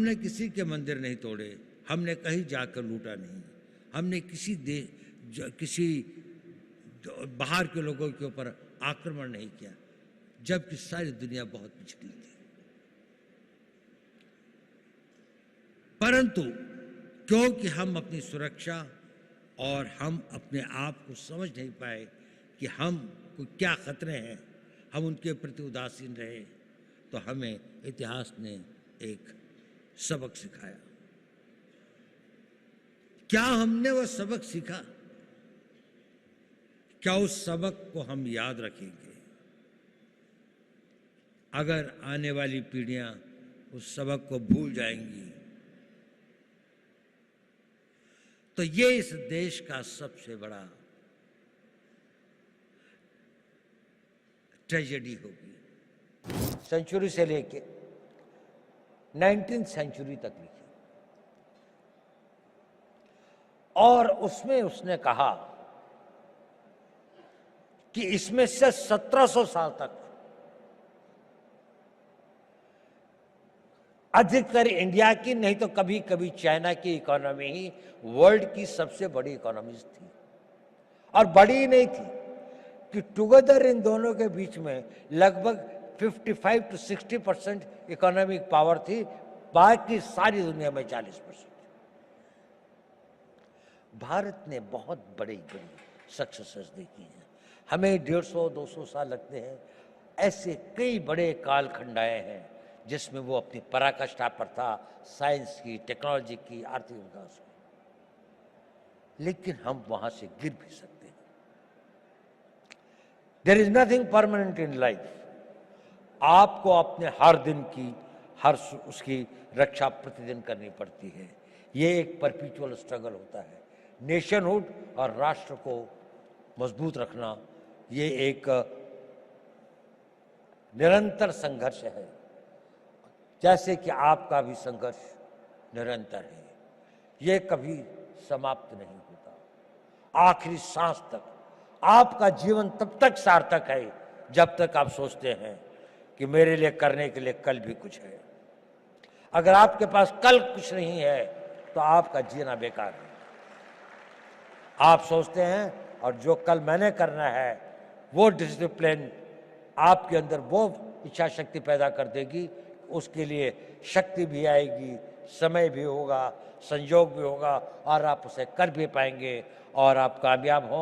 हमने किसी के मंदिर नहीं तोड़े, हमने कहीं जाकर लूटा नहीं, हमने किसी बाहर के लोगों के ऊपर आक्रमण नहीं किया, जबकि सारी दुनिया बहुत पिछड़ी थी। परंतु क्योंकि हम अपनी सुरक्षा और हम अपने आप को समझ नहीं पाए कि हम को क्या खतरे हैं, हम उनके प्रति उदासीन रहे, तो हमें इतिहास ने एक सबक सिखाया। क्या हमने वह सबक सीखा? क्या उस सबक को हम याद रखेंगे? अगर आने वाली पीढ़ियां उस सबक को भूल जाएंगी तो ये इस देश का सबसे बड़ा ट्रेजेडी होगी। सेंचुरी से लेके 19th सेंचुरी तक लिखी और उसमें उसने कहा कि इसमें से 1700 साल तक अधिकतर इंडिया की, नहीं तो कभी कभी चाइना की इकोनॉमी ही वर्ल्ड की सबसे बड़ी इकोनॉमीज थी। और बड़ी ही नहीं थी कि टुगेदर इन दोनों के बीच में लगभग 55 to 60% इकोनॉमिक पावर थी, बाकी सारी दुनिया में 40%। भारत ने बहुत बड़ी बड़ी सक्सेसेस देखी हैं। हमें 150-200 साल लगते हैं। ऐसे कई बड़े कालखंड आए हैं जिसमें वो अपनी पराकाष्ठा पर था, साइंस की, टेक्नोलॉजी की, आर्थिक विकास की, लेकिन हम वहां से गिर भी सकते हैं। There is nothing permanent in life. आपको अपने हर दिन की उसकी रक्षा प्रतिदिन करनी पड़ती है। ये एक परपेचुअल स्ट्रगल होता है। नेशनहुड और राष्ट्र को मजबूत रखना ये एक निरंतर संघर्ष है, जैसे कि आपका भी संघर्ष निरंतर है। ये कभी समाप्त नहीं होता। आखिरी सांस तक आपका जीवन तब तक सार्थक है जब तक आप सोचते हैं कि मेरे लिए करने के लिए कल भी कुछ है। अगर आपके पास कल कुछ नहीं है तो आपका जीना बेकार है। आप सोचते हैं और जो कल मैंने करना है वो डिसिप्लिन आपके अंदर वो इच्छा शक्ति पैदा कर देगी। उसके लिए शक्ति भी आएगी, समय भी होगा, संयोग भी होगा और आप उसे कर भी पाएंगे और आप कामयाब हो।